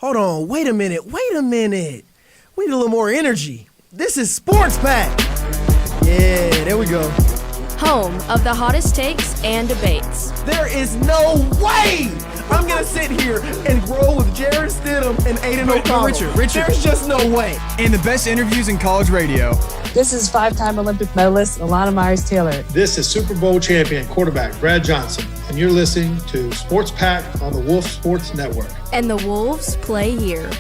Hold on, wait a minute. We need a little more energy. This is Sports Pack. Yeah, there we go. Home of the hottest takes and debates. There is no way I'm going to sit here and roll with Jared Stidham and Aiden O'Connell. Richard. There's just no way. And the best interviews in college radio. This is five-time Olympic medalist Alana Myers-Taylor. This is Super Bowl champion quarterback Brad Johnson, and you're listening to Sports Pack on the Wolf Sports Network. And the Wolves play here.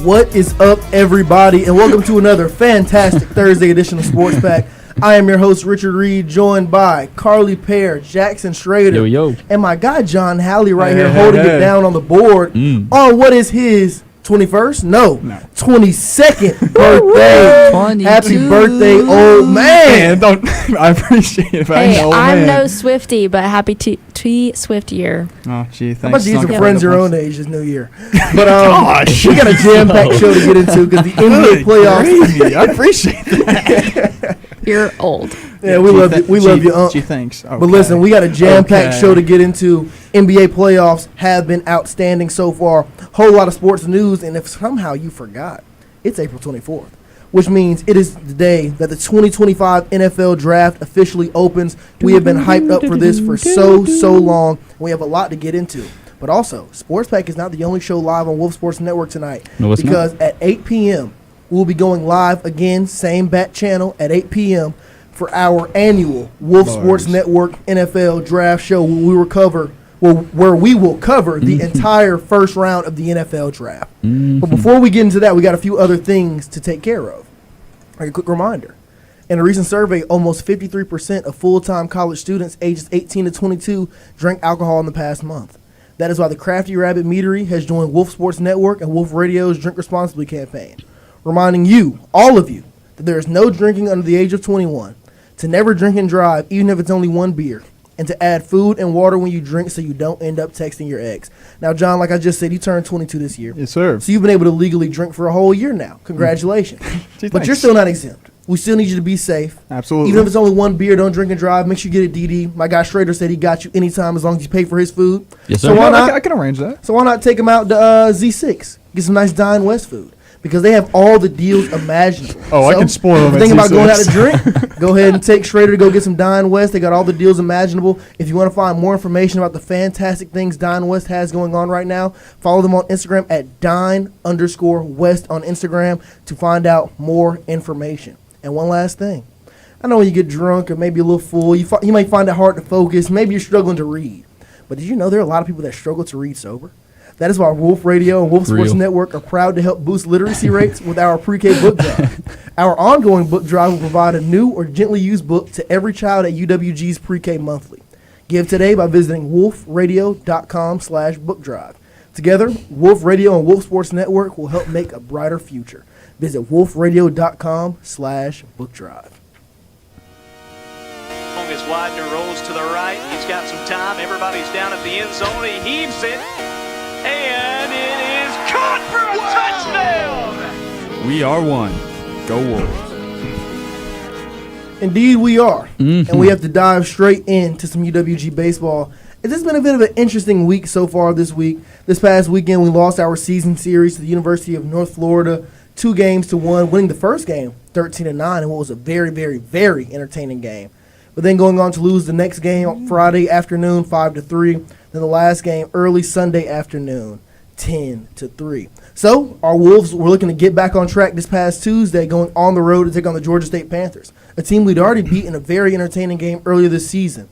What is up, everybody, and welcome to another fantastic Thursday edition of Sports Pack. I am your host, Richard Reed, joined by Carly Pear, Jackson Schrader, and my guy, John Halley, right here, holding it down on the board on what is his 21st? No. 22nd birthday. Happy birthday, old man. I appreciate it. I'm no Swiftie, but happy T-Swift year. Oh, gee, thanks. How about you some friends your own age this new year? But we got a jam-packed show to get into because the NBA playoffs. I appreciate that. You're old. Yeah, we love you. We love you. She thinks. Okay. But listen, we got a jam-packed show to get into. NBA playoffs have been outstanding so far. Whole lot of sports news, and if somehow you forgot, it's April 24th, which means it is the day that the 2025 NFL Draft officially opens. We have been hyped up for this for so long. We have a lot to get into. But also, Sports Pack is not the only show live on Wolf Sports Network tonight. No, it's because not. At 8 p.m., we'll be going live again, same bat channel at 8 p.m. for our annual Wolf Sports Network NFL Draft show where we will cover the entire first round of the NFL Draft. But before we get into that, we got a few other things to take care of. Like a quick reminder. In a recent survey, almost 53% of full-time college students ages 18 to 22 drank alcohol in the past month. That is why the Crafty Rabbit Meadery has joined Wolf Sports Network and Wolf Radio's Drink Responsibly campaign, reminding you, all of you, that there is no drinking under the age of 21, to never drink and drive, even if it's only one beer, and to add food and water when you drink so you don't end up texting your ex. Now, John, like I just said, you turned 22 this year. Yes, sir. So you've been able to legally drink for a whole year now. Congratulations. But you're still not exempt. We still need you to be safe. Absolutely. Even if it's only one beer, don't drink and drive. Make sure you get a DD. My guy Schrader said he got you anytime as long as you pay for his food. Yes, sir. So why not? I can arrange that. So why not take him out to Z6? Get some nice Dine West food. Because they have all the deals imaginable. Oh, I can spoil them. Think about going out to drink? Go ahead and take Schrader to go get some Dine West. They got all the deals imaginable. If you want to find more information about the fantastic things Dine West has going on right now, follow them on Instagram at Dine_West on Instagram to find out more information. And one last thing. I know when you get drunk or maybe a little full, you might find it hard to focus. Maybe you're struggling to read. But did you know there are a lot of people that struggle to read sober? That is why Wolf Radio and Wolf Sports Network are proud to help boost literacy rates with our pre-K book drive. Our ongoing book drive will provide a new or gently used book to every child at UWG's pre-K monthly. Give today by visiting wolfradio.com/book drive. Together, Wolf Radio and Wolf Sports Network will help make a brighter future. Visit wolfradio.com/book drive. As Widener rolls to the right, he's got some time. Everybody's down at the end zone. He heaves it. And it is caught for a touchdown! We are one. Go Wolves. Indeed, we are. And we have to dive straight into some UWG baseball. This has been a bit of an interesting week so far this week. This past weekend, we lost our season series to the University of North Florida, 2-1, winning the first game 13-9 in what was a very, very, very entertaining game. But then going on to lose the next game on Friday afternoon, 5-3. Then the last game early Sunday afternoon, 10-3. So our Wolves were looking to get back on track this past Tuesday, going on the road to take on the Georgia State Panthers, a team we'd already beat in a very entertaining game earlier this season.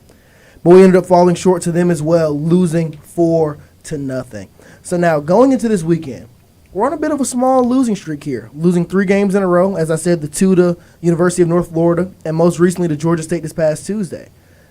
But we ended up falling short to them as well, losing 4-0. So now going into this weekend, we're on a bit of a small losing streak here, losing 3 games in a row. As I said, the 2 to University of North Florida, and most recently to Georgia State this past Tuesday.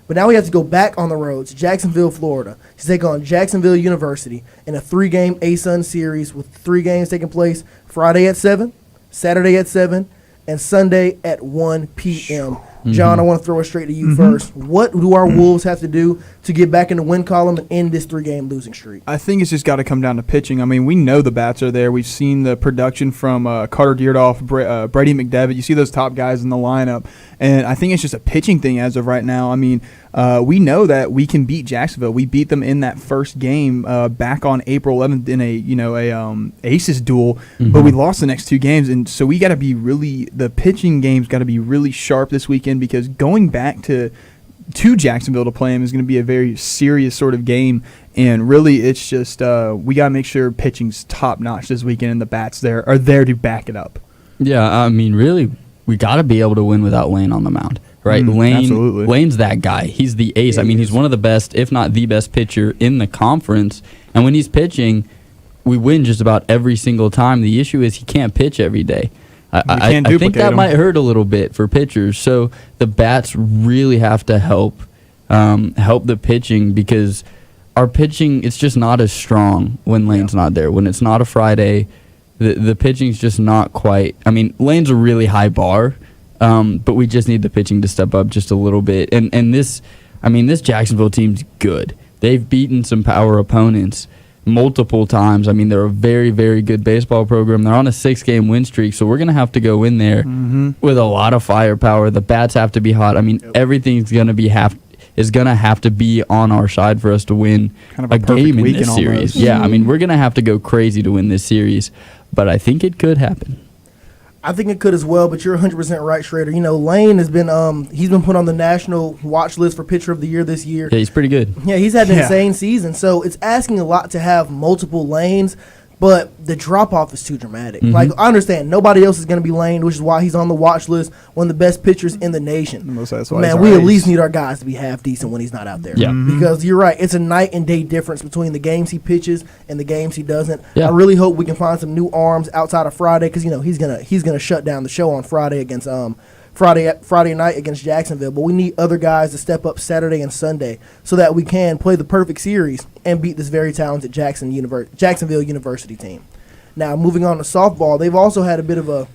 But now we have to go back on the road to Jacksonville, Florida, to take on Jacksonville University in a 3-game ASUN series with 3 games taking place Friday at 7, Saturday at 7, and Sunday at 1 p.m. John, I want to throw it straight to you first. What do our Wolves have to do to get back in the win column and end this 3-game losing streak? I think it's just got to come down to pitching. I mean, we know the bats are there. We've seen the production from Carter Deardoff, Brady McDevitt. You see those top guys in the lineup. And I think it's just a pitching thing as of right now. I mean, we know that we can beat Jacksonville. We beat them in that first game back on April 11th in a Aces duel, but we lost the next 2 games. And so we got to be the pitching game's got to be really sharp this weekend, because going back to Jacksonville to play him is going to be a very serious sort of game. And really, it's just we got to make sure pitching's top notch this weekend, and the bats are there to back it up. Yeah, I mean, really, we got to be able to win without Lane on the mound, right? Absolutely. Lane's that guy. He's the ace. I mean, he's one of the best, if not the best pitcher in the conference. And when he's pitching, we win just about every single time. The issue is he can't pitch every day. I think that might hurt a little bit for pitchers. So the bats really have to help the pitching, because our pitching, it's just not as strong when Lane's not there. When it's not a Friday, the pitching's just not quite. I mean, Lane's a really high bar, but we just need the pitching to step up just a little bit. And this Jacksonville team's good. They've beaten some power opponents multiple times. I mean, they're a very, very good baseball program. They're on a 6-game win streak, so we're going to have to go in there with a lot of firepower. The bats have to be hot. I mean, everything's going to have to be on our side for us to win a game in this series. Yeah, I mean, we're going to have to go crazy to win this series, but I think it could happen. I think it could as well, but you're 100% right, Schrader. You know, Lane has been he's been put on the national watch list for pitcher of the year this year. Yeah, he's pretty good. Yeah, he's had an insane season, so it's asking a lot to have multiple lanes, but the drop-off is too dramatic. Like, I understand nobody else is going to be Lane, which is why he's on the watch list, one of the best pitchers in the nation. Man, we at least need our guys to be half decent when he's not out there. Yeah. Because you're right, it's a night and day difference between the games he pitches and the games he doesn't. Yeah. I really hope we can find some new arms outside of Friday, because he's gonna shut down the show on Friday against Friday night against Jacksonville, but we need other guys to step up Saturday and Sunday so that we can play the perfect series and beat this very talented Jacksonville University team. Now, moving on to softball, they've also had a bit of a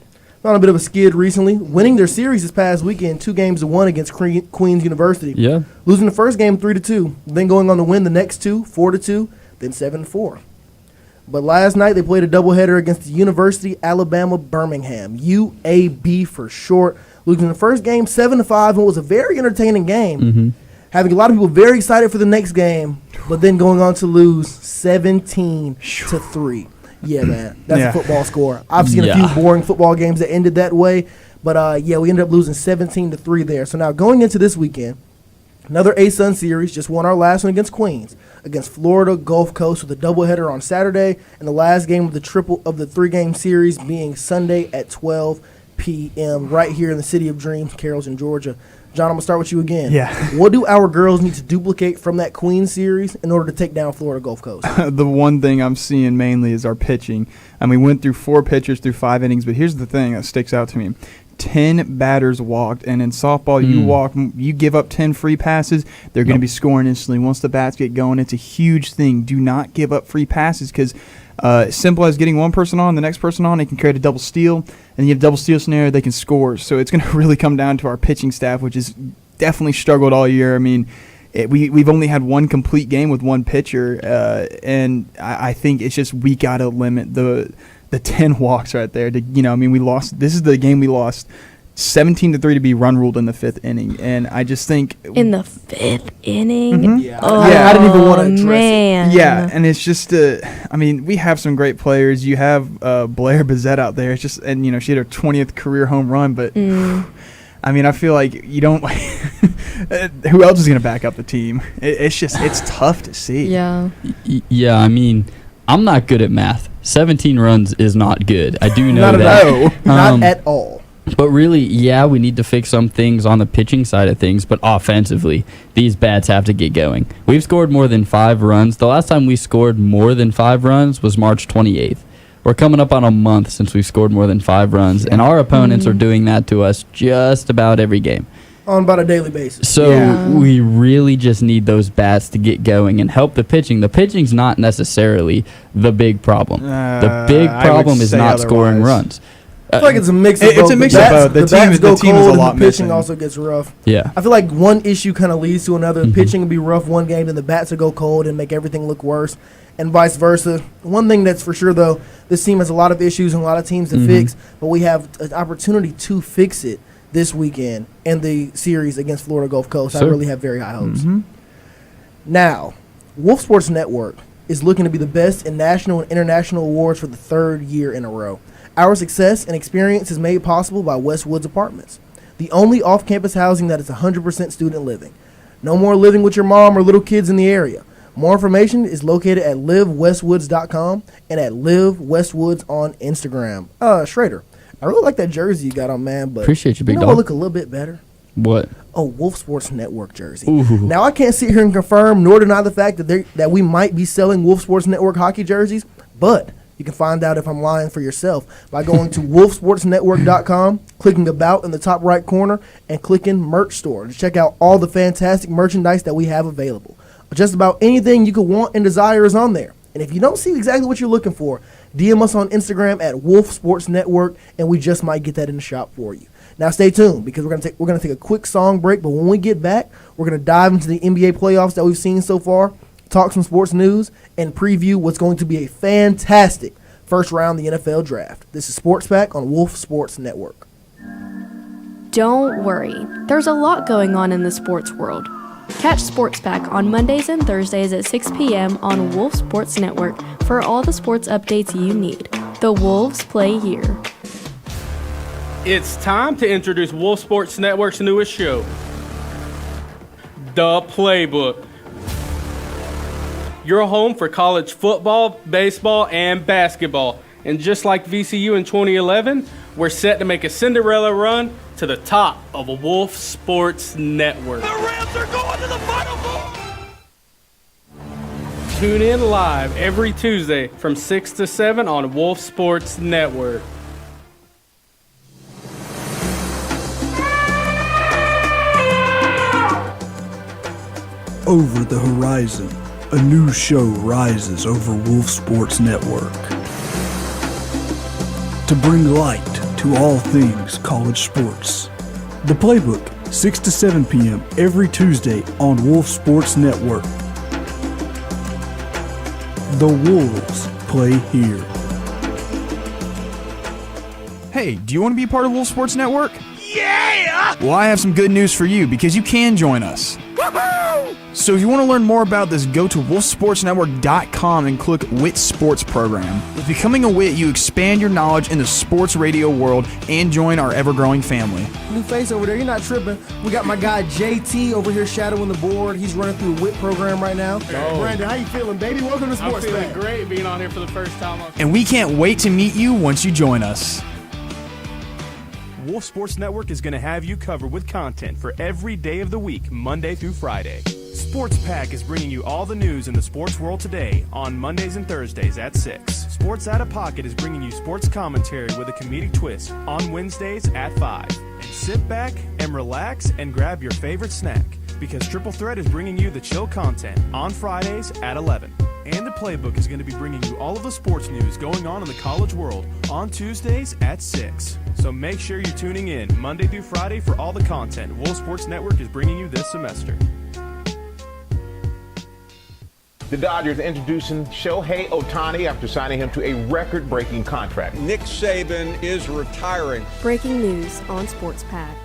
skid recently, winning their series this past weekend 2-1 against Queens University. Yeah. Losing the first game 3-2, then going on to win the next 2 4-2, then 7-4. But last night they played a doubleheader against the University Alabama Birmingham, UAB for short, losing the first game 7-5, and it was a very entertaining game. Having a lot of people very excited for the next game, but then going on to lose 17-3. Yeah, man, that's a football score. I've seen a few boring football games that ended that way, but we ended up losing 17-3 there. So now going into this weekend, another ASUN series, just won our last one against Queens, against Florida Gulf Coast with a doubleheader on Saturday, and the last game of the 3-game series being Sunday at 12 p.m. right here in the City of Dreams, Carrollton, Georgia. John, I'm going to start with you again. Yeah. What do our girls need to duplicate from that Queens series in order to take down Florida Gulf Coast? The one thing I'm seeing mainly is our pitching. I mean, we went through 4 pitchers through 5 innings, but here's the thing that sticks out to me. 10 batters walked, and in softball, you give up 10 free passes, they're going to be scoring instantly. Once the bats get going, it's a huge thing. Do not give up free passes, because simple as getting one person on, the next person on, they can create a double steal, and you have double steal scenario, they can score. So it's going to really come down to our pitching staff, which has definitely struggled all year. I mean, we've only had one complete game with one pitcher, and I think it's just we got to limit the 10 walks right there. We lost. This is the game we lost 17-3 to be run ruled in the 5th inning, and I just think in the 5th inning. Yeah, I didn't even want to address it. Yeah, and it's just we have some great players. You have Blair Bazette out there. It's just, and she had her 20th career home run, but I feel like you don't. Who else is going to back up the team? It's tough to see. Yeah. Yeah, I'm not good at math. 17 runs is not good. I do know that. Not at all. But really, we need to fix some things on the pitching side of things, but offensively, these bats have to get going. We've scored more than 5 runs. The last time we scored more than 5 runs was March 28th. We're coming up on a month since we've scored more than 5 runs, and our opponents are doing that to us just about every game. On about a daily basis. So we really just need those bats to get going and help the pitching. The pitching's not necessarily the big problem. The big problem is not scoring runs. I feel like it's a mix of both. It's a mix of both. The bats go team cold is a and lot the pitching missing. also gets rough. Yeah. I feel like one issue kind of leads to another. Pitching will be rough one game, then the bats will go cold and make everything look worse, and vice versa. One thing that's for sure, though, this team has a lot of issues and a lot of teams to fix, but we have an opportunity to fix it this weekend in the series against Florida Gulf Coast. Sure. I really have very high hopes. Now, Wolf Sports Network is looking to be the best in national and international awards for the third year in a row. Our success and experience is made possible by Westwoods Apartments, the only off-campus housing that is 100% student living. No more living with your mom or little kids in the area. More information is located at livewestwoods.com and at livewestwoods on Instagram. Schrader, I really like that jersey you got on, man, but Appreciate you, big know dog. what look a little bit better? What? A Wolf Sports Network jersey. Ooh. Now, I can't sit here and confirm nor deny the fact that we might be selling Wolf Sports Network hockey jerseys, but you can find out if I'm lying for yourself by going to wolfsportsnetwork.com, clicking About in the top right corner, and clicking Merch Store to check out all the fantastic merchandise that we have available. Just about anything you could want and desire is on there. And if you don't see exactly what you're looking for, DM us on Instagram at Wolf Sports Network, and we just might get that in the shop for you. Now stay tuned because we're gonna take a quick song break, but when we get back, we're gonna dive into the NBA playoffs that we've seen so far, talk some sports news, and preview what's going to be a fantastic first round of the NFL draft. This is Sports Pack on Wolf Sports Network. Don't worry, there's a lot going on in the sports world. Catch Sports Pack on Mondays and Thursdays at 6 p.m. on Wolf Sports Network for all the sports updates you need. The Wolves play here. It's time to introduce Wolf Sports Network's newest show, The Playbook. Your home for college football, baseball, and basketball. And just like VCU in 2011, we're set to make a Cinderella run to the top of a Wolf Sports Network. The Rams are going to the Final Four! Tune in live every Tuesday from 6 to 7 on Wolf Sports Network. Over the horizon, a new show rises over Wolf Sports Network. To bring light to all things college sports. The Playbook, 6 to 7 p.m. every Tuesday on Wolf Sports Network. The Wolves play here. Hey, do you want to be part of Wolf Sports Network? Yeah! Well, I have some good news for you because you can join us. Woohoo! So if you want to learn more about this, go to wolfsportsnetwork.com and click WIT Sports Program. With becoming a WIT, you expand your knowledge in the sports radio world and join our ever-growing family. New face over there, you're not tripping. We got my guy JT over here shadowing the board. He's running through the WIT program right now. Brandon, how you feeling, baby? Welcome to Sports I'm feeling Pack. great being on here for the first time. And we can't wait to meet you once you join us. Wolf Sports Network is going to have you covered with content for every day of the week, Monday through Friday. Sports Pack is bringing you all the news in the sports world today on Mondays and Thursdays at 6. Sports Out of Pocket is bringing you sports commentary with a comedic twist on Wednesdays at 5. And sit back and relax and grab your favorite snack because Triple Threat is bringing you the chill content on Fridays at 11. And the Playbook is going to be bringing you all of the sports news going on in the college world on Tuesdays at 6. So make sure you're tuning in Monday through Friday for all the content Wolf Sports Network is bringing you this semester. The Dodgers introducing Shohei Ohtani after signing him to a record-breaking contract. Nick Saban is retiring. Breaking news on Sports Pack.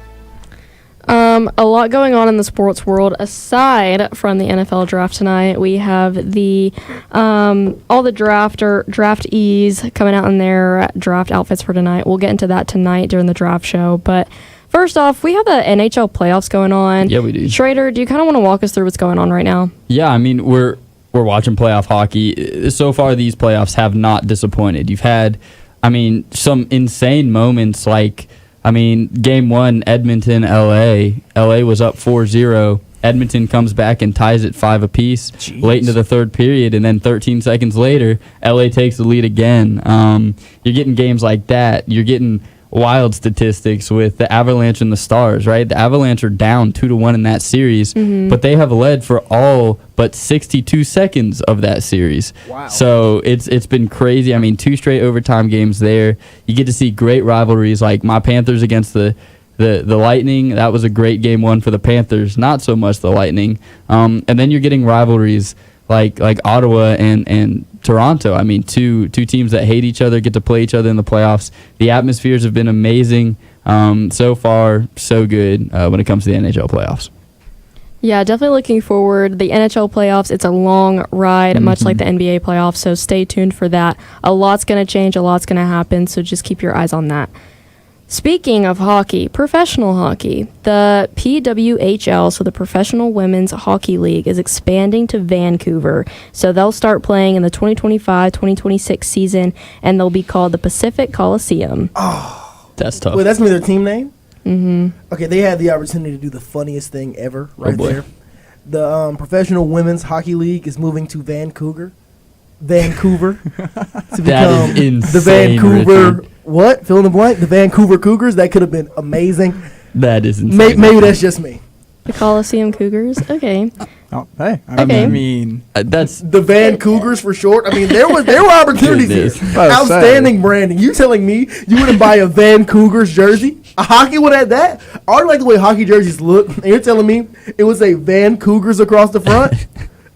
A lot going on in the sports world aside from the NFL draft tonight. We have the all the draftees coming out in their draft outfits for tonight. We'll get into that tonight during the draft show. But first off, we have the NHL playoffs going on. Yeah, we do. Schrader, do you kind of want to walk us through what's going on right now? Yeah, I mean, we're watching playoff hockey. So far, these playoffs have not disappointed. You've had, I mean, some insane moments like, I mean, Game 1, Edmonton, L.A. L.A. was up 4-0. Edmonton comes back and ties it 5 apiece late into the third period, and then 13 seconds later, L.A. takes the lead again. You're getting games like that. You're getting wild statistics with the Avalanche and the Stars, right? The Avalanche are down 2-1 in that series, but they have led for all but 62 seconds of that series. Wow. So it's been crazy. I mean, 2 straight overtime games there. You get to see great rivalries like my Panthers against the Lightning. That was a great game 1 for the Panthers, not so much the Lightning. And then you're getting rivalries like Ottawa and Toronto. I mean, two teams that hate each other get to play each other in the playoffs. The atmospheres have been amazing. So far, so good when it comes to the NHL playoffs. Yeah, definitely looking forward. The NHL playoffs, it's a long ride, much like the NBA playoffs, so stay tuned for that. A lot's going to change, a lot's going to happen, so just keep your eyes on that. Speaking of hockey, professional hockey, the PWHL, so the Professional Women's Hockey League, is expanding to Vancouver. So they'll start playing in the 2025-2026 season, and they'll be called the Pacific Coliseum. Oh, that's tough. Wait, that's gonna be their team name? Mm-hmm. Okay, they had the opportunity to do the funniest thing ever right boy. there. The Professional Women's Hockey League is moving to Vancouver to become That is insane, the Vancouver. Richard. What? Fill in the blank. The Vancouver Cougars. That could have been amazing. That is insane. Maybe that's just me. The Coliseum Cougars? Okay. Oh, hey. I Okay. mean, that's The Van Cougars for short. I mean, there were opportunities here. Goodness. Outstanding branding. You telling me you wouldn't buy a Van Cougars jersey? A hockey one at that? I already like the way hockey jerseys look. And you're telling me it was a Van Cougars across the front?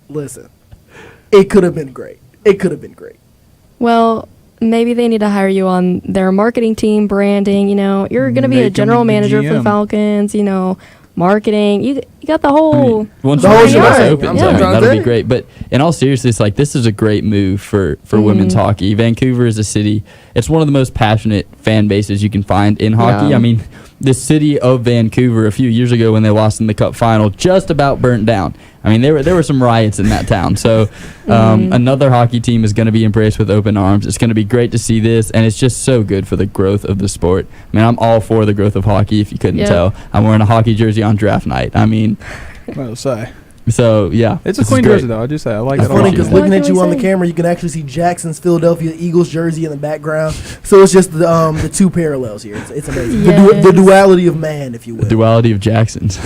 Listen, it could have been great. It could have been great. Well, maybe they need to hire you on their marketing team, branding. You know, you're going to be a Make 'em general the manager for the GM. Falcons, you know, marketing. You got the whole. I mean, once The the whole doors shebang. opens, I'm I trying mean, to that'll tell be you. great. But in all seriousness, like this is a great move for women's hockey. Vancouver is a city. It's one of the most passionate fan bases you can find in hockey. Yeah. I mean, the city of Vancouver a few years ago when they lost in the Cup final just about burnt down. I mean, there were some riots in that town. So another hockey team is going to be embraced with open arms. It's going to be great to see this, and it's just so good for the growth of the sport. I mean, I'm all for the growth of hockey, if you couldn't Yeah. tell. I'm wearing a hockey jersey on draft night. I mean, I'll say. so, yeah. It's a this is clean great. jersey, though. I just say I like It's it a funny lot. because What looking can at you we on the say? camera, you can actually see Jackson's Philadelphia Eagles jersey in the background. So it's just the two parallels here. It's amazing. Yes. The duality of man, if you will. The duality of Jacksons.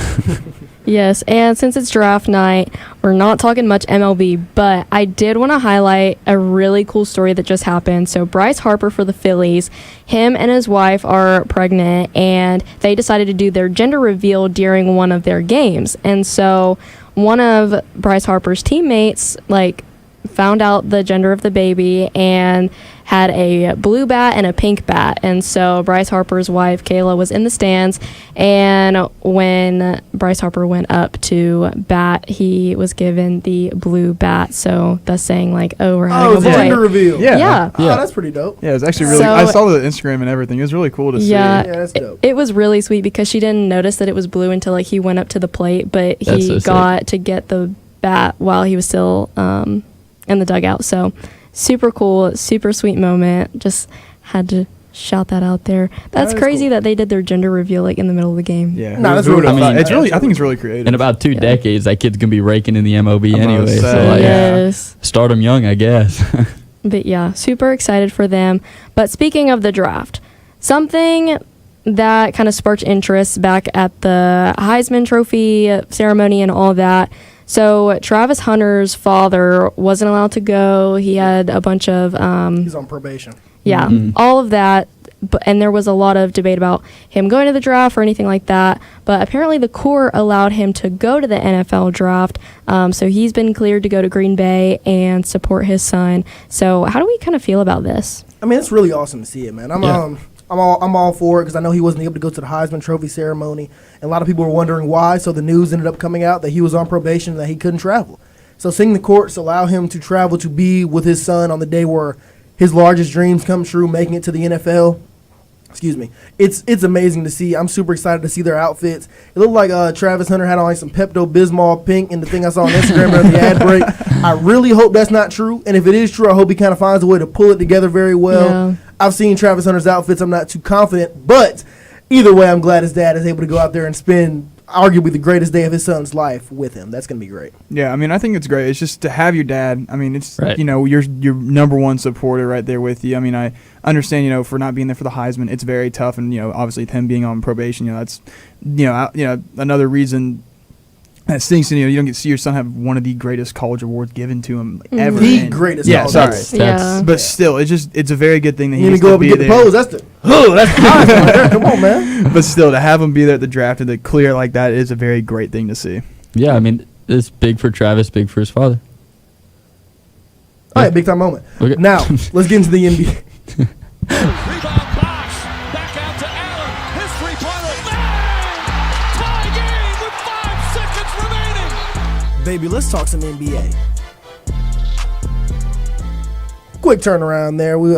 Yes, and since it's draft night, we're not talking much MLB, but I did want to highlight a really cool story that just happened. So Bryce Harper for the Phillies, him and his wife are pregnant, and they decided to do their gender reveal during one of their games. And so one of Bryce Harper's teammates, found out the gender of the baby and had a blue bat and a pink bat. And so Bryce Harper's wife, Kayla, was in the stands. And when Bryce Harper went up to bat, he was given the blue bat. So thus saying, we're having it's a a boy. gender reveal. Yeah. Oh, that's pretty dope. Yeah, it's actually really. So- I saw the Instagram and everything. It was really cool to see. Yeah, Yeah, that's dope. it was really sweet because she didn't notice that it was blue until he went up to the plate, but That's he so sick. got to get the bat while he was still in the dugout. So super cool, super sweet moment. Just had to shout that out there. That's That is crazy cool. that they did their gender reveal in the middle of the game. Yeah. No, that's Who really would've cool. thought- I mean, it's really. I think it's really creative. In about 2 decades, that kid's going to be raking in the MLB I'm gonna anyway. say, So, Yes. start him young, I guess. But yeah, super excited for them. But speaking of the draft, something that kind of sparked interest back at the Heisman Trophy ceremony and all that. So Travis Hunter's father wasn't allowed to go. He had a bunch of He's on probation. yeah, all of that. And there was a lot of debate about him going to the draft or anything like that. But apparently the court allowed him to go to the NFL draft. So he's been cleared to go to Green Bay and support his son. So how do we kind of feel about this? I mean, it's really awesome to see it, man. I'm all for it because I know he wasn't able to go to the Heisman Trophy ceremony, and a lot of people were wondering why. So the news ended up coming out that he was on probation and that he couldn't travel. So seeing the courts allow him to travel to be with his son on the day where his largest dreams come true, making it to the NFL. Excuse me. It's amazing to see. I'm super excited to see their outfits. It looked like Travis Hunter had on some Pepto-Bismol pink in the thing I saw on Instagram during the ad break. I really hope that's not true. And if it is true, I hope he kind of finds a way to pull it together very well. Yeah. I've seen Travis Hunter's outfits. I'm not too confident. But either way, I'm glad his dad is able to go out there and spend arguably the greatest day of his son's life with him. That's going to be great. Yeah, I mean, I think it's great. It's just to have your dad. I mean, it's, Right. your number one supporter right there with you. I mean, I understand, for not being there for the Heisman, it's very tough. And, obviously with him being on probation, that's, another reason that stinks. You don't get to see your son have one of the greatest college awards given to him ever. The greatest college award. But still, it's a very good thing that he You gets go to up and be get the there. pose. That's the Heisman right there. Come on, man. But still, to have him be there at the draft and to clear like that is a very great thing to see. Yeah, I mean, it's big for Travis, big for his father. All right, big time moment. Okay. Now, let's get into the NBA. Rebound Bosh. Back out to Allen. His three-pointer. Tie game with 5 seconds remaining. Baby, let's talk some NBA. Quick turnaround there. We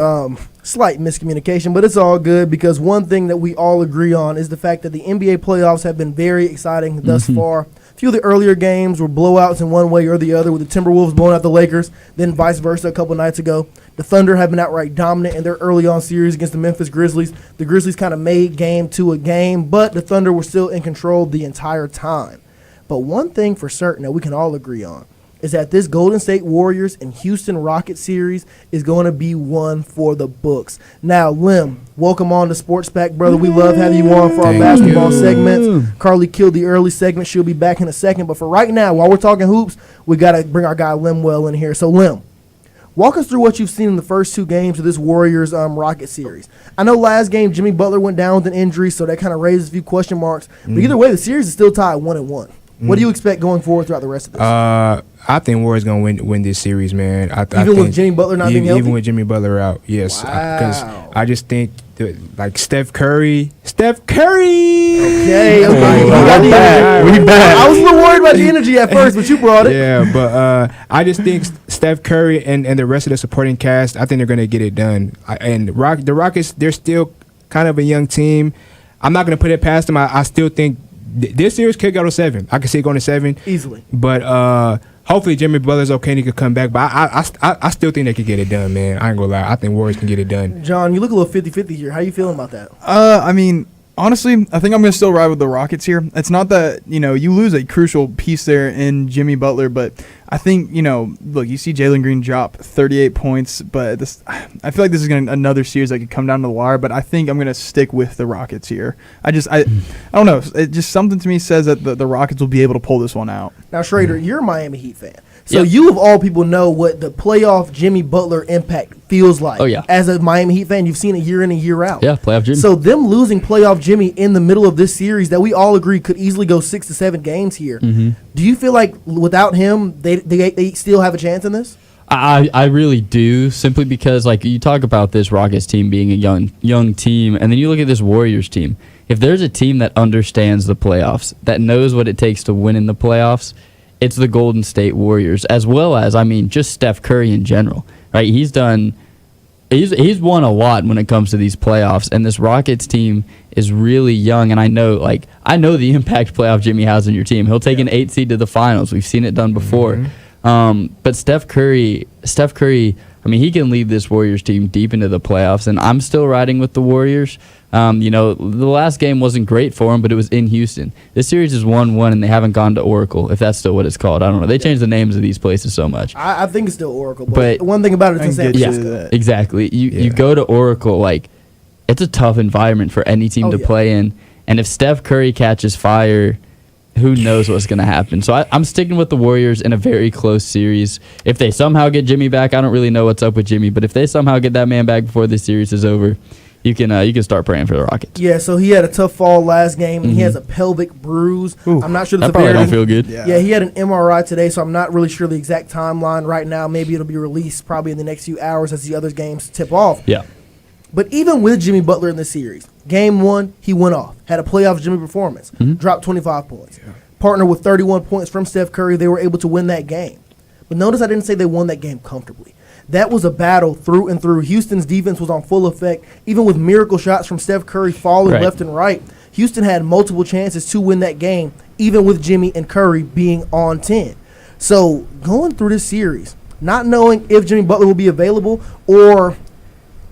slight miscommunication, but it's all good because one thing that we all agree on is the fact that the NBA playoffs have been very exciting thus far. A few of the earlier games were blowouts in one way or the other, with the Timberwolves blowing out the Lakers, then vice versa a couple nights ago. The Thunder have been outright dominant in their early on series against the Memphis Grizzlies. The Grizzlies kind of made game to a game, but the Thunder were still in control the entire time. But one thing for certain that we can all agree on is that this Golden State Warriors and Houston Rockets series is going to be one for the books. Now, Lim, welcome on to Sports Pack, brother. We love having you on for our basketball segments. Carly killed the early segment. She'll be back in a second. But for right now, while we're talking hoops, we got to bring our guy Limwell in here. So, Lim, walk us through what you've seen in the first two games of this Warriors Rocket series. I know last game Jimmy Butler went down with an injury, so that kind of raises a few question marks. But either way, the series is still tied 1-1. What do you expect going forward throughout the rest of this? I think Warriors gonna win this series, man. I even think with Jimmy Butler not being healthy? even with Jimmy Butler out, yes. Because I just think like Steph Curry. Okay. We back. I was a little worried about the energy at first, but you brought it. Yeah, but I just think Steph Curry and the rest of the supporting cast, I think they're gonna get it done. And the Rockets, they're still kind of a young team. I'm not gonna put it past them. I still think this series could go to 7. I can see it going to 7 easily. But hopefully Jimmy Butler's okay and he could come back. But I still think they could get it done, man. I ain't gonna lie. I think Warriors can get it done. John, you look a little 50-50 here. How you feeling about that? I mean, honestly, I think I'm going to still ride with the Rockets here. It's not that, you lose a crucial piece there in Jimmy Butler, but I think, look, you see Jalen Green drop 38 points, but I feel like this is another series that could come down to the wire, but I think I'm going to stick with the Rockets here. I don't know. It just something to me says that the Rockets will be able to pull this one out. Now, Schrader, you're a Miami Heat fan. So you of all people know what the playoff Jimmy Butler impact feels like. Oh, yeah. As a Miami Heat fan, you've seen it year in and year out. Yeah, playoff Jimmy. So them losing playoff Jimmy in the middle of this series that we all agree could easily go 6 to 7 games here. Do you feel like without him, they still have a chance in this? I really do, simply because like you talk about this Rockets team being a young team, and then you look at this Warriors team. If there's a team that understands the playoffs, that knows what it takes to win in the playoffs, it's the Golden State Warriors, as well as, just Steph Curry in general, right? He's won a lot when it comes to these playoffs, and this Rockets team is really young, and I know the impact playoff Jimmy has on your team. He'll take an 8 seed to the finals. We've seen it done before. But Steph Curry, he can lead this Warriors team deep into the playoffs, and I'm still riding with the Warriors. The last game wasn't great for them, but it was in Houston. This series is 1-1, and they haven't gone to Oracle, if that's still what it's called. I don't know. They changed the names of these places so much. I think it's still Oracle, but one thing about it is in San Francisco. Yeah, exactly. You go to Oracle, it's a tough environment for any team to play in, and if Steph Curry catches fire, who knows what's going to happen. So I'm sticking with the Warriors in a very close series. If they somehow get Jimmy back, I don't really know what's up with Jimmy, but if they somehow get that man back before this series is over, you can start praying for the Rockets. Yeah, so he had a tough fall last game, and he has a pelvic bruise. Ooh, I'm not sure the that probably severity. don't feel good. Yeah, he had an MRI today, so I'm not really sure the exact timeline right now. Maybe it'll be released probably in the next few hours as the other games tip off. Yeah. But even with Jimmy Butler in this series, game 1, he went off, had a playoff Jimmy performance, dropped 25 points. Yeah. Partner with 31 points from Steph Curry, they were able to win that game. But notice I didn't say they won that game comfortably. That was a battle through and through. Houston's defense was on full effect, even with miracle shots from Steph Curry falling left and right. Houston had multiple chances to win that game, even with Jimmy and Curry being on 10. So going through this series, not knowing if Jimmy Butler will be available or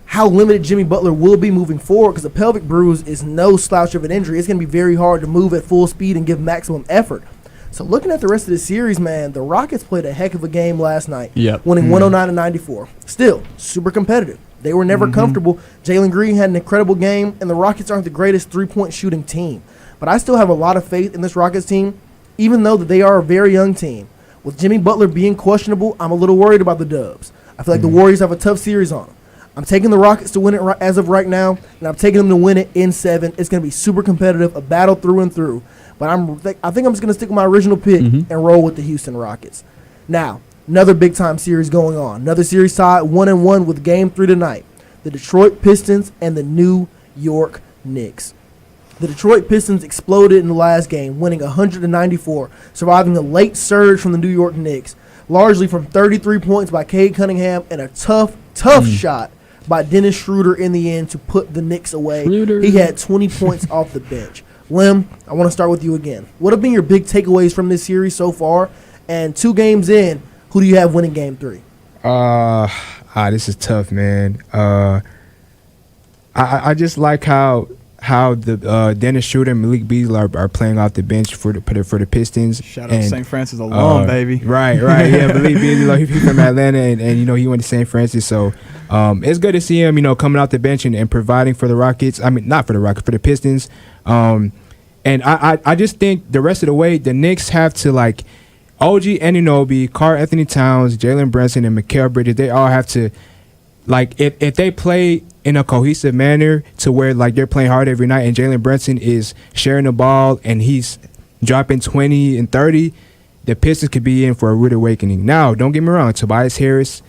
how limited Jimmy Butler will be moving forward, because a pelvic bruise is no slouch of an injury. It's going to be very hard to move at full speed and give maximum effort. So looking at the rest of the series, man, the Rockets played a heck of a game last night, winning 109-94. Still, super competitive. They were never comfortable. Jalen Green had an incredible game, and the Rockets aren't the greatest three-point shooting team. But I still have a lot of faith in this Rockets team, even though that they are a very young team. With Jimmy Butler being questionable, I'm a little worried about the Dubs. I feel like the Warriors have a tough series on them. I'm taking the Rockets to win it as of right now, and I'm taking them to win it in 7. It's going to be super competitive, a battle through and through. But I think I'm just going to stick with my original pick and roll with the Houston Rockets. Now, another big-time series going on. Another series tied 1-1 with Game 3 tonight. The Detroit Pistons and the New York Knicks. The Detroit Pistons exploded in the last game, winning 100-94, surviving a late surge from the New York Knicks, largely from 33 points by Cade Cunningham and a tough shot by Dennis Schroeder in the end to put the Knicks away. He had 20 points off the bench. Lim, I want to start with you again. What have been your big takeaways from this series so far? And 2 games in, who do you have winning Game 3? This is tough, man. I just like how the Dennis Schroeder and Malik Beasley are playing off the bench for the Pistons. Shout out to St. Francis alum, baby. Right. Yeah, Malik Beasley, he's from Atlanta, and he went to St. Francis. So it's good to see him, coming off the bench and providing for the Rockets. I mean, not for the Rockets, for the Pistons. And I just think the rest of the way, the Knicks have to, like, OG Anunoby, Karl Anthony Towns, Jalen Brunson, and Mikal Bridges, they all have to, like, if they play in a cohesive manner to where, like, they're playing hard every night and Jalen Brunson is sharing the ball and he's dropping 20 and 30, the Pistons could be in for a rude awakening. Now, don't get me wrong, Tobias Harris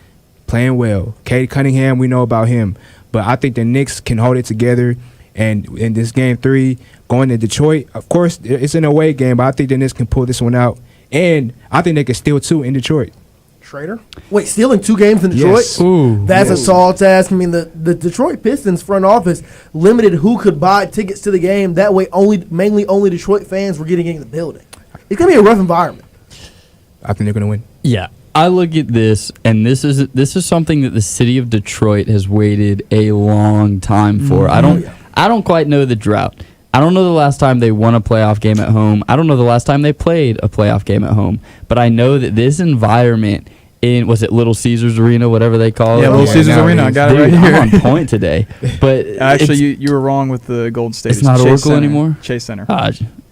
playing well. Cade Cunningham, we know about him. But I think the Knicks can hold it together. And in this Game 3, going to Detroit, of course, it's an away game, but I think the Knicks can pull this one out. And I think they can steal 2 in Detroit. Trader? Wait, stealing 2 games in Detroit? Yes. Ooh, that's a tall task. I mean, the Detroit Pistons front office limited who could buy tickets to the game. That way, mainly only Detroit fans were getting in the building. It's going to be a rough environment. I think they're going to win. Yeah. I look at this, and this is something that the city of Detroit has waited a long time for. I don't quite know the drought. I don't know the last time they won a playoff game at home. I don't know the last time they played a playoff game at home. But I know that this environment was it Little Caesars Arena, whatever they call it? Yeah, Little Caesars Arena. I got it right here. I'm on point today. But actually, you were wrong with the Golden State. It's not Oracle anymore? Chase Center.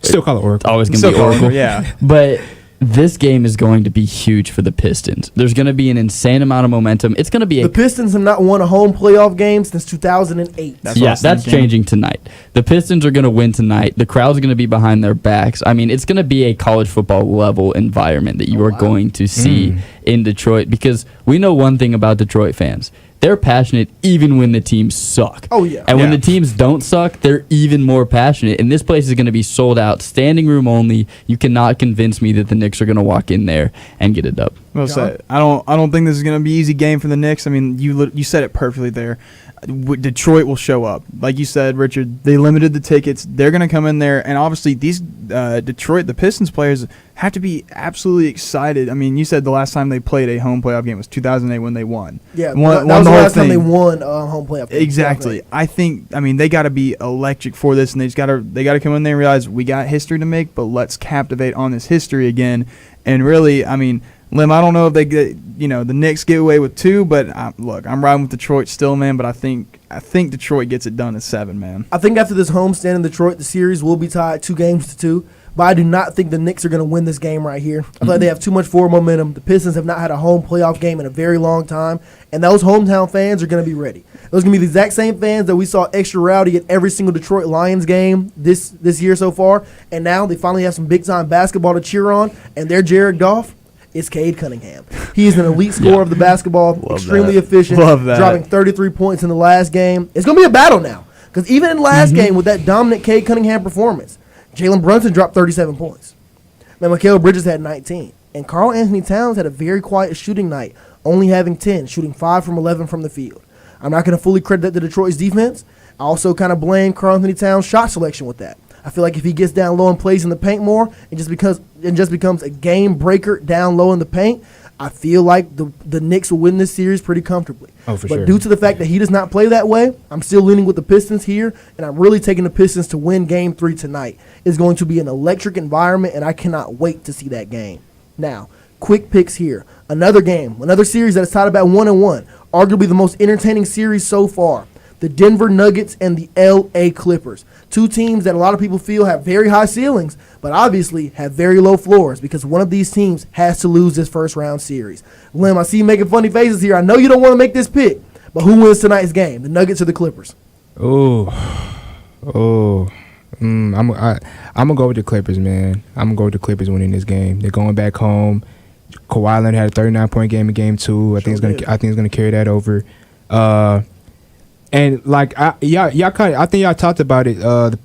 Still call it Oracle. Always going to be Oracle. Yeah. But this game is going to be huge for the Pistons. There's going to be an insane amount of momentum. It's going to be the Pistons have not won a home playoff game since 2008. That's changing tonight. The Pistons are going to win tonight. The crowd's going to be behind their backs. I mean, it's going to be a college football level environment that you are going to see in Detroit, because we know one thing about Detroit fans. They're passionate even when the teams suck. Oh, yeah. And when the teams don't suck, they're even more passionate. And this place is going to be sold out, standing room only. You cannot convince me that the Knicks are going to walk in there and get it up. Well said. I don't think this is going to be an easy game for the Knicks. I mean, you said it perfectly there. Detroit will show up. Like you said, Richard, they limited the tickets. They're going to come in there, and obviously these the Pistons players have to be absolutely excited. I mean, you said the last time they played a home playoff game was 2008 when they won. Yeah, that was the last time they won a home playoff game. Exactly. I think, they got to be electric for this, and they got to come in there and realize we got history to make, but let's captivate on this history again. And really, Lim, I don't know if they get, the Knicks get away with 2, but look, I'm riding with Detroit still, man. But I think Detroit gets it done in 7, man. I think after this homestand in Detroit, the series will be tied 2-2. But I do not think the Knicks are going to win this game right here. I feel like they have too much forward momentum. The Pistons have not had a home playoff game in a very long time, and those hometown fans are going to be ready. Those are going to be the exact same fans that we saw extra rowdy at every single Detroit Lions game this year so far. And now they finally have some big-time basketball to cheer on, and their Jared Goff is Cade Cunningham. He is an elite scorer of the basketball, extremely efficient, dropping 33 points in the last game. It's going to be a battle now, because even in the last game with that dominant Cade Cunningham performance, Jalen Brunson dropped 37 points. Man, Mikal Bridges had 19. And Karl Anthony Towns had a very quiet shooting night, only having 10, shooting 5 from 11 from the field. I'm not going to fully credit that to Detroit's defense. I also kind of blame Karl Anthony Towns' shot selection with that. I feel like if he gets down low and plays in the paint more and just becomes a game breaker down low in the paint, I feel like the Knicks will win this series pretty comfortably. Oh, for but sure. due to the fact that he does not play that way, I'm still leaning with the Pistons here, and I'm really taking the Pistons to win Game 3 tonight. It's going to be an electric environment, and I cannot wait to see that game. Now, quick picks here. Another game, another series that is tied about 1-1. Arguably the most entertaining series so far. The Denver Nuggets and the L.A. Clippers. Two teams that a lot of people feel have very high ceilings, but obviously have very low floors because one of these teams has to lose this first-round series. Lim, I see you making funny faces here. I know you don't want to make this pick, but who wins tonight's game, the Nuggets or the Clippers? I'm gonna go with the Clippers, man. I'm gonna go with the Clippers winning this game. They're going back home. Kawhi Leonard had a 39-point game in Game 2. I think he's gonna carry that over. And like y'all think y'all talked about it a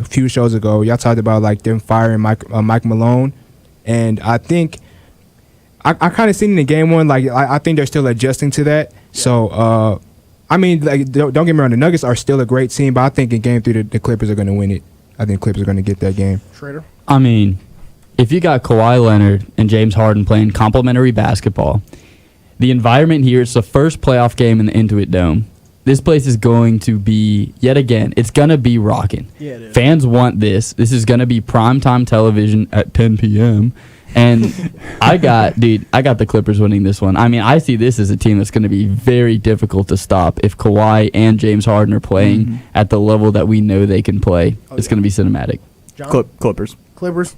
few shows ago. Y'all talked about like them firing Mike Malone, and I think I kind of seen in the Game 1 like I think they're still adjusting to that. Yeah. So I mean, like don't get me wrong, the Nuggets are still a great team, but I think in Game 3 the Clippers are going to win it. I think Clippers are going to get that game. Schrader? I mean, if you got Kawhi Leonard and James Harden playing complementary basketball, the environment here, it's the first playoff game in the Intuit Dome. This place is going to be, yet again, it's going to be rocking. Yeah, it is. Fans want this. This is going to be primetime television at 10 p.m. And I got the Clippers winning this one. I mean, I see this as a team that's going to be very difficult to stop if Kawhi and James Harden are playing at the level that we know they can play. It's going to be cinematic. Clippers. Clippers.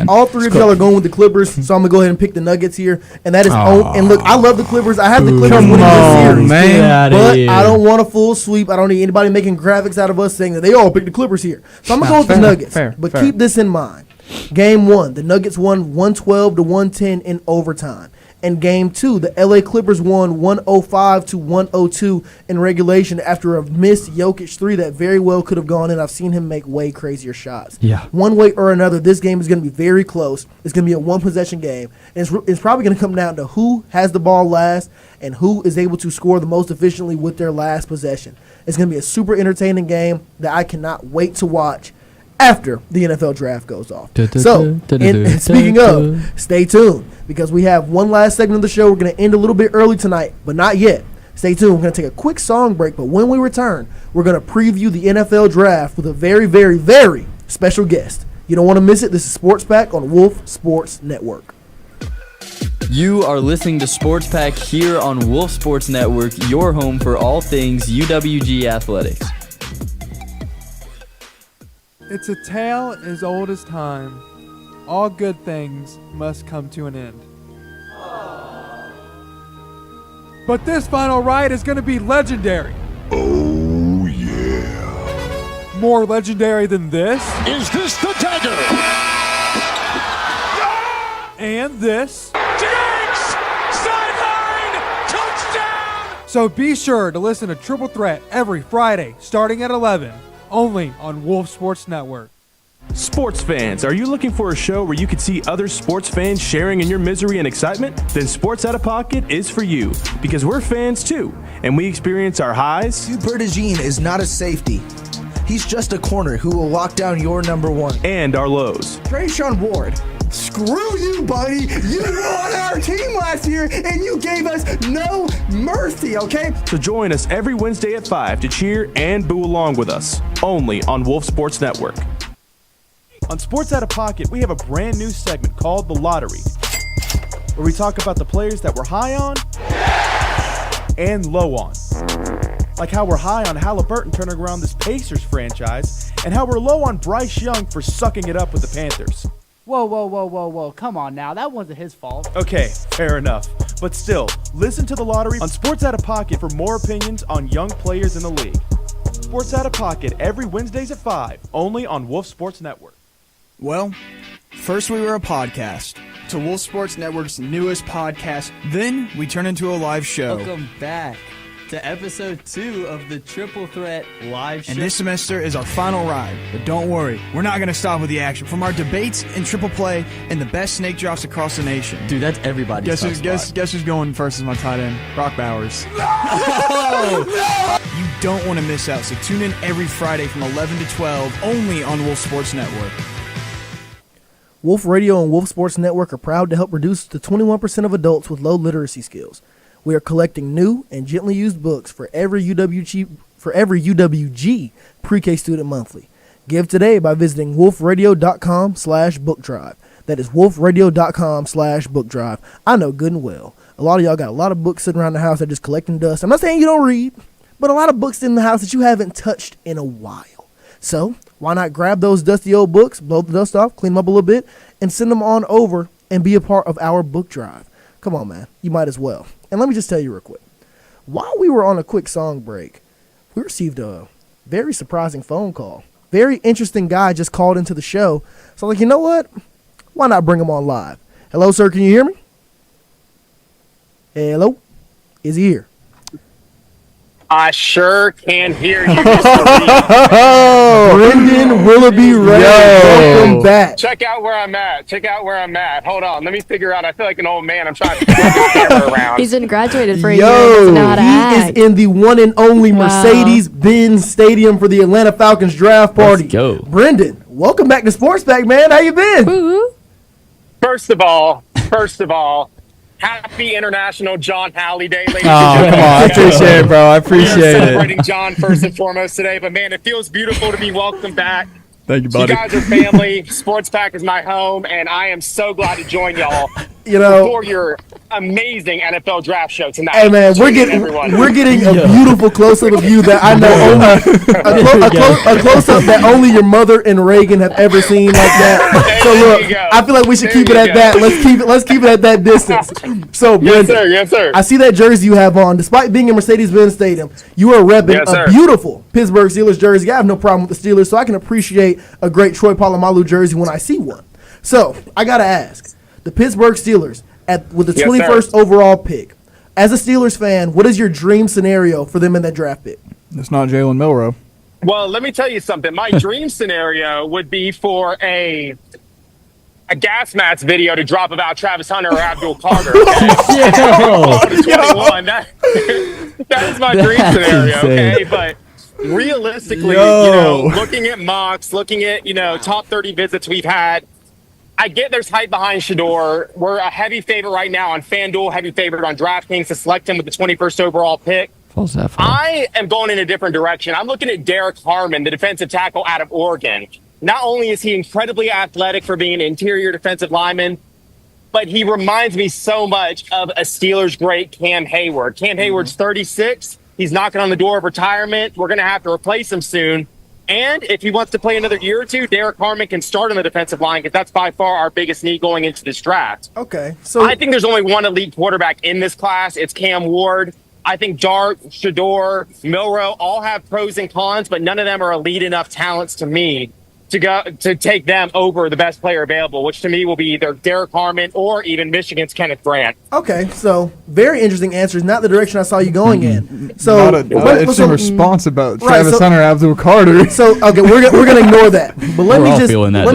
All three of y'all are going with the Clippers, so I'm gonna go ahead and pick the Nuggets here. And that is and look, I love the Clippers. I have the Clippers winning this series, but I don't want a full sweep. I don't need anybody making graphics out of us saying that they all picked the Clippers here. So I'm gonna go with the Nuggets. But keep this in mind: Game 1, the Nuggets won 112-110 in overtime. And Game 2, the LA Clippers won 105-102 in regulation after a missed Jokic 3 that very well could have gone in. I've seen him make way crazier shots. Yeah. One way or another, this game is going to be very close. It's going to be a one-possession game. And it's probably going to come down to who has the ball last and who is able to score the most efficiently with their last possession. It's going to be a super entertaining game that I cannot wait to watch after the NFL draft goes off. So, speaking of, stay tuned because we have one last segment of the show. We're going to end a little bit early tonight, but not yet. Stay tuned. We're going to take a quick song break, but when we return, we're going to preview the NFL draft with a very, very, very special guest. You don't want to miss it. This is Sports Pack on Wolf Sports Network. You are listening to Sports Pack here on Wolf Sports Network, your home for all things UWG athletics. It's a tale as old as time. All good things must come to an end. But this final ride is going to be legendary. Oh, yeah. More legendary than this. Is this the dagger? And this. Diggs! Sideline! Touchdown! So be sure to listen to Triple Threat every Friday starting at 11. Only on Wolf Sports Network. Sports fans, are you looking for a show where you can see other sports fans sharing in your misery and excitement? Then Sports Out of Pocket is for you, because we're fans too, and we experience our highs. Super Degene is not a safety. He's just a corner who will lock down your number one. And our lows. Trayshawn Ward. Screw you, buddy. You were on our team last year, and you gave us no mercy, okay? So join us every Wednesday at 5 to cheer and boo along with us, only on Wolf Sports Network. On Sports Out of Pocket, we have a brand new segment called The Lottery, where we talk about the players that we're high on and low on. Like how we're high on Halliburton turning around this Pacers franchise, and how we're low on Bryce Young for sucking it up with the Panthers. Whoa. Come on now. That wasn't his fault. Okay, fair enough. But still, listen to The Lottery on Sports Out of Pocket for more opinions on young players in the league. Sports Out of Pocket every Wednesdays at 5, only on Wolf Sports Network. Well, first we were a podcast to Wolf Sports Network's newest podcast. Then we turned into a live show. Welcome back to episode 2 of the Triple Threat live show. And this semester is our final ride. But don't worry, we're not going to stop with the action. From our debates in triple play and the best snake drops across the nation. Dude, that's everybody's Guess who's going first as my tight end? Brock Bowers. No! You don't want to miss out, so tune in every Friday from 11 to 12, only on Wolf Sports Network. Wolf Radio and Wolf Sports Network are proud to help reduce the 21% of adults with low literacy skills. We are collecting new and gently used books for every UWG pre-K student monthly. Give today by visiting wolfradio.com/book drive. That is wolfradio.com/book drive. I know good and well. A lot of y'all got a lot of books sitting around the house that are just collecting dust. I'm not saying you don't read, but a lot of books in the house that you haven't touched in a while. So why not grab those dusty old books, blow the dust off, clean them up a little bit, and send them on over and be a part of our book drive. Come on, man. You might as well. And let me just tell you real quick. While we were on a quick song break, we received a very surprising phone call. Very interesting guy just called into the show. So I'm like, you know what? Why not bring him on live? Hello, sir. Can you hear me? Hello? Is he here? I sure can hear you. Brendan Willoughby Ray, welcome back. Check out where I'm at. Hold on. Let me figure out. I feel like an old man. I'm trying to flip this camera around. He's been graduated for a year. Doesn't know how to act. He is in the one and only Mercedes-Benz Stadium for the Atlanta Falcons draft party. Let's go. Brendan, welcome back to Sports Pack, man. How you been? Woo-hoo. First of all, happy International John Halley Day, ladies and Oh, gentlemen. come on. I appreciate it, bro. I appreciate We're it. celebrating John first and foremost today, but man, it feels beautiful to be welcomed back. Thank you, buddy. You guys are family. Sports Pack is my home, and I am so glad to join y'all for your amazing NFL draft show tonight. Hey man, we're getting a beautiful close up of you that I know only a close up that only your mother and Reagan have ever seen like that. So look, I feel like we should keep it at that. Let's keep it at that distance. So Brendan, yes sir. I see that jersey you have on. Despite being in Mercedes-Benz Stadium, you are repping a beautiful Pittsburgh Steelers jersey. I have no problem with the Steelers, so I can appreciate a great Troy Polamalu jersey when I see one. So I gotta ask, the Pittsburgh Steelers with the 21st overall pick. As a Steelers fan, what is your dream scenario for them in that draft pick? It's not Jalen Milroe. Well, let me tell you something. My dream scenario would be for a gas mask video to drop about Travis Hunter or Abdul Carter. Okay? That is my dream scenario. Okay, but realistically, looking at mocks, looking at top 30 visits we've had, I get there's hype behind Shedeur. We're a heavy favorite right now on FanDuel, heavy favorite on DraftKings to select him with the 21st overall pick. I am going in a different direction. I'm looking at Derek Harmon, the defensive tackle out of Oregon. Not only is he incredibly athletic for being an interior defensive lineman, but he reminds me so much of a Steelers great Cam Hayward. Cam Hayward's 36. He's knocking on the door of retirement. We're going to have to replace him soon. And if he wants to play another year or two, Derek Harmon can start on the defensive line because that's by far our biggest need going into this draft. Okay. So I think there's only one elite quarterback in this class. It's Cam Ward. I think Dart, Shedeur, Milroe all have pros and cons, but none of them are elite enough talents to me to take them over the best player available, which to me will be either Derek Harmon or even Michigan's Kenneth Grant. Okay, so very interesting answers. Not the direction I saw you going in. So not an interesting response about Travis Hunter, Abdul Carter. So okay, we're gonna ignore that. But let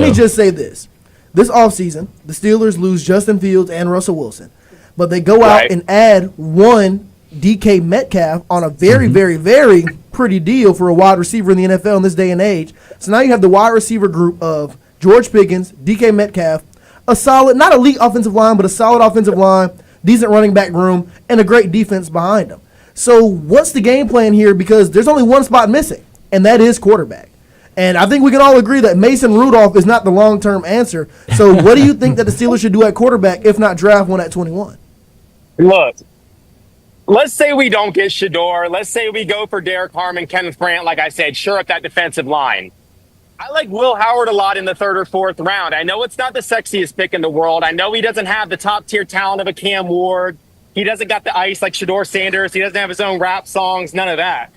me just say this: this offseason, the Steelers lose Justin Fields and Russell Wilson, but they go out and add one DK Metcalf on a very, very, very pretty deal for a wide receiver in the NFL in this day and age. So now you have the wide receiver group of George Pickens, DK Metcalf, a solid, not elite offensive line, but a solid offensive line, decent running back room, and a great defense behind them. So what's the game plan here? Because there's only one spot missing, and that is quarterback. And I think we can all agree that Mason Rudolph is not the long-term answer. So what do you think that the Steelers should do at quarterback, if not draft one at 21? Look. Let's say we don't get Shedeur. Let's say we go for Derek Harmon, Kenneth Grant, like I said, sure up that defensive line. I like Will Howard a lot in the 3rd or 4th round. I know it's not the sexiest pick in the world. I know he doesn't have the top-tier talent of a Cam Ward. He doesn't got the ice like Shedeur Sanders. He doesn't have his own rap songs, none of that.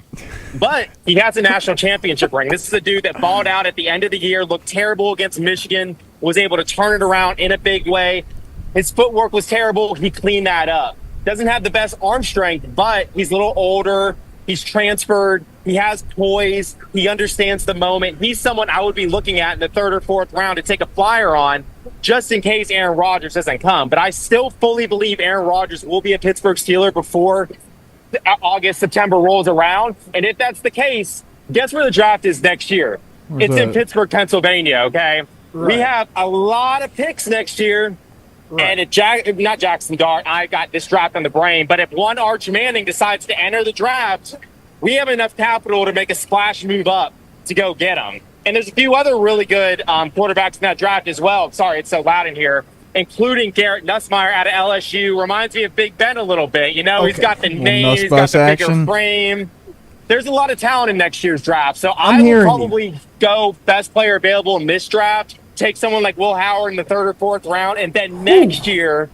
But he has a national championship ring. This is a dude that balled out at the end of the year, looked terrible against Michigan, was able to turn it around in a big way. His footwork was terrible. He cleaned that up. Doesn't have the best arm strength, but he's a little older. He's transferred. He has poise. He understands the moment. He's someone I would be looking at in the 3rd or 4th round to take a flyer on just in case Aaron Rodgers doesn't come. But I still fully believe Aaron Rodgers will be a Pittsburgh Steeler before August, September rolls around. And if that's the case, guess where the draft is next year? It's in Pittsburgh, Pennsylvania, okay? We have a lot of picks next year. And if not Jackson Dart, I got this draft on the brain, but if one Arch Manning decides to enter the draft, we have enough capital to make a splash move up to go get him. And there's a few other really good quarterbacks in that draft as well. Sorry, it's so loud in here. Including Garrett Nussmeier out of LSU. Reminds me of Big Ben a little bit. You know, he's got the name, he's got the bigger frame. There's a lot of talent in next year's draft. So I would probably go best player available in this draft. Take someone like Will Howard in the 3rd or 4th round, and then next year,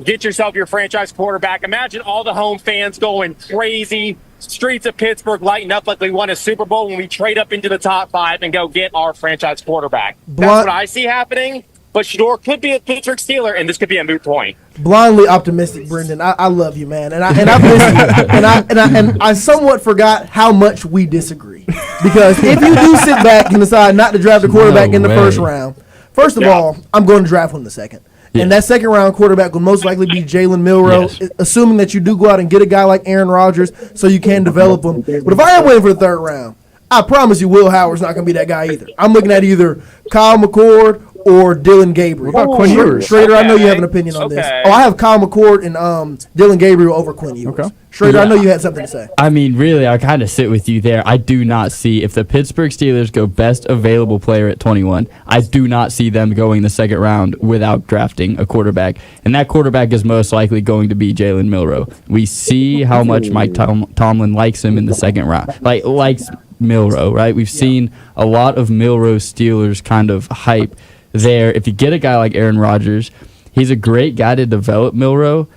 get yourself your franchise quarterback. Imagine all the home fans going crazy, streets of Pittsburgh lighting up like we won a Super Bowl when we trade up into the top 5 and go get our franchise quarterback. That's what I see happening. But Shador could be a Pittsburgh Steeler, and this could be a moot point. Blindly optimistic, Brendan. I love you, man, and I miss you. and I somewhat forgot how much we disagree. Because if you do sit back and decide not to draft a quarterback in the first round, first of all, I'm going to draft one in the second. Yeah. And that second round quarterback will most likely be Jalen Milroe, assuming that you do go out and get a guy like Aaron Rodgers so you can develop him. But if I am waiting for the 3rd round, I promise you Will Howard's not going to be that guy either. I'm looking at either Kyle McCord or Dylan Gabriel. What about Quinn Ewers? Schrader, I know you have an opinion on this. Oh, I have Kyle McCord and Dylan Gabriel over Quinn Ewers. Okay. Schrader, I know you had something to say. I mean, really, I kind of sit with you there. I do not see, if the Pittsburgh Steelers go best available player at 21, I do not see them going the 2nd round without drafting a quarterback. And that quarterback is most likely going to be Jalen Milroe. We see how much Mike Tomlin likes him in the 2nd round. Likes Milroe, right? We've seen a lot of Milroe Steelers kind of hype there. If you get a guy like Aaron Rodgers, he's a great guy to develop Milroe,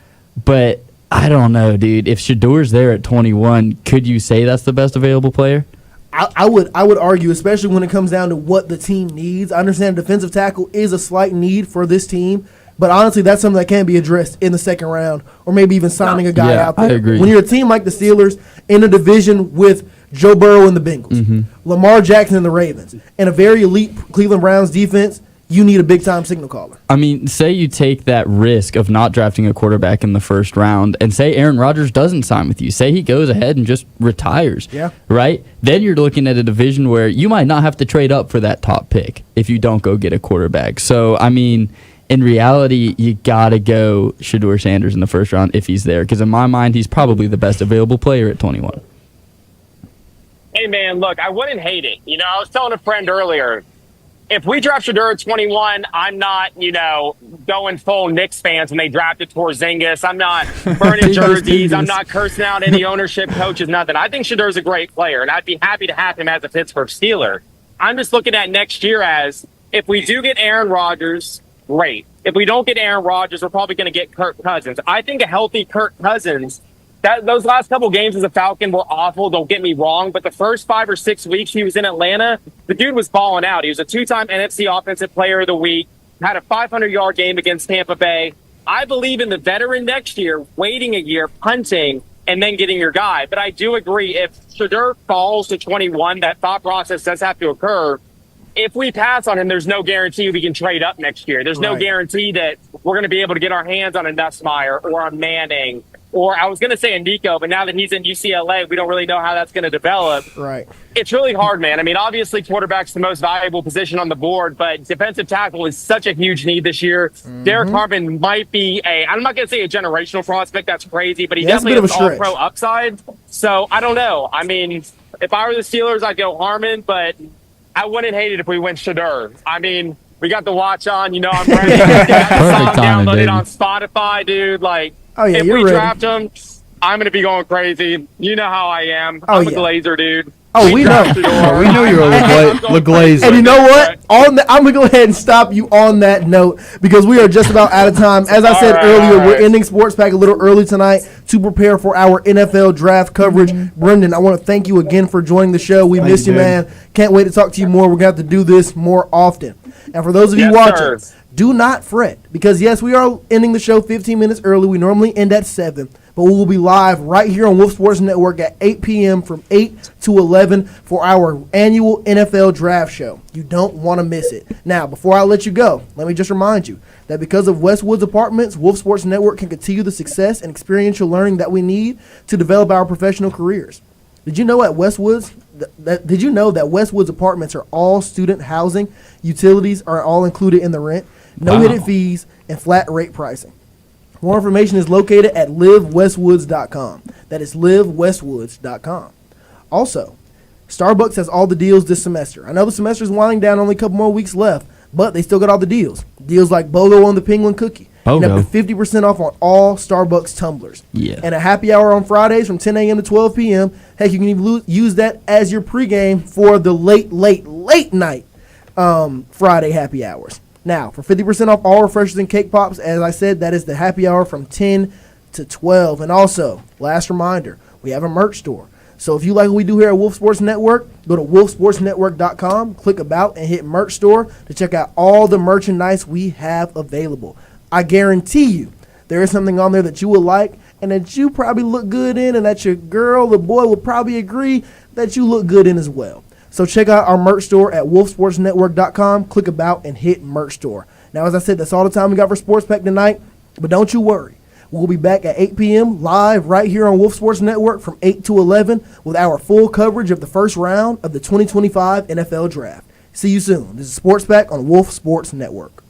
but I don't know, dude. If Shador's there at 21, could you say that's the best available player? I would argue, especially when it comes down to what the team needs. I understand defensive tackle is a slight need for this team, but honestly, that's something that can be addressed in the 2nd round, or maybe even signing a guy out there. I agree. When you're a team like the Steelers in a division with Joe Burrow and the Bengals, Lamar Jackson and the Ravens, and a very elite Cleveland Browns defense, you need a big-time signal caller. I mean, say you take that risk of not drafting a quarterback in the 1st round, and say Aaron Rodgers doesn't sign with you. Say he goes ahead and just retires, right? Then you're looking at a division where you might not have to trade up for that top pick if you don't go get a quarterback. So, I mean, in reality, you got to go Shador Sanders in the 1st round if he's there, because in my mind, he's probably the best available player at 21. Hey, man, look, I wouldn't hate it. You know, I was telling a friend earlier, if we draft Shador at 21, I'm not, going full Knicks fans when they drafted Porzingis. I'm not burning jerseys. I'm not cursing out any ownership, coaches, nothing. I think Shador's a great player, and I'd be happy to have him as a Pittsburgh Steeler. I'm just looking at next year as, if we do get Aaron Rodgers, great. If we don't get Aaron Rodgers, we're probably going to get Kirk Cousins. I think a healthy Kirk Cousins, those last couple games as a Falcon were awful, don't get me wrong, but the first 5 or 6 weeks he was in Atlanta, the dude was balling out. He was a 2-time NFC Offensive Player of the Week, had a 500-yard game against Tampa Bay. I believe in the veteran next year, waiting a year, punting, and then getting your guy. But I do agree, if Shador falls to 21, that thought process does have to occur. If we pass on him, there's no guarantee we can trade up next year. There's no guarantee that we're going to be able to get our hands on a Nussmeier or a Manning, or I was going to say a Nico, but now that he's in UCLA, we don't really know how that's going to develop. Right. It's really hard, man. I mean, obviously, quarterback's the most valuable position on the board, but defensive tackle is such a huge need this year. Derek Harmon might be I'm not going to say a generational prospect. That's crazy, but he definitely has all-pro upside. So, I don't know. I mean, if I were the Steelers, I'd go Harmon, but I wouldn't hate it if we went Shador. I mean, we got the watch on. I'm ready. Got the song downloaded on Spotify, dude. If we draft him, I'm going to be going crazy. You know how I am. I'm a Glazer, dude. Oh, we know. We know you're a Glazer. And you know what? I'm going to go ahead and stop you on that note because we are just about out of time. As I said earlier, we're ending Sports Pack a little early tonight to prepare for our NFL draft coverage. Brendan, I want to thank you again for joining the show. We miss you, man. Can't wait to talk to you more. We're going to have to do this more often. And for those of you watching, do not fret because, yes, we are ending the show 15 minutes early. We normally end at 7. But we will be live right here on Wolf Sports Network at 8 p.m. from 8 to 11 for our annual NFL Draft Show. You don't want to miss it. Now, before I let you go, let me just remind you that because of Westwood's Apartments, Wolf Sports Network can continue the success and experiential learning that we need to develop our professional careers. Did you know at Westwoods did you know that Westwoods apartments are all student housing? Utilities are all included in the rent. No hidden fees and flat rate pricing. More information is located at livewestwoods.com. That is livewestwoods.com. Also, Starbucks has all the deals this semester. I know the semester is winding down, only a couple more weeks left, but they still got all the deals. Deals like BOGO on the Penguin Cookie. And up to 50% off on all Starbucks tumblers. Yeah. And a happy hour on Fridays from 10 a.m. to 12 p.m. Heck, you can even use that as your pregame for the late night Friday happy hours. Now, for 50% off all refreshers and cake pops, as I said, that is the happy hour from 10 to 12. And also, last reminder, we have a merch store. So if you like what we do here at Wolf Sports Network, go to wolfsportsnetwork.com, click about, and hit merch store to check out all the merchandise we have available. I guarantee you there is something on there that you would like and that you probably look good in, and that your girl or boy will probably agree that you look good in as well. So check out our merch store at wolfsportsnetwork.com, click about, and hit merch store. Now, as I said, that's all the time we got for Sports Pack tonight, but don't you worry. We'll be back at 8 p.m. live right here on Wolf Sports Network from 8 to 11 with our full coverage of the first round of the 2025 NFL Draft. See you soon. This is Sports Pack on Wolf Sports Network.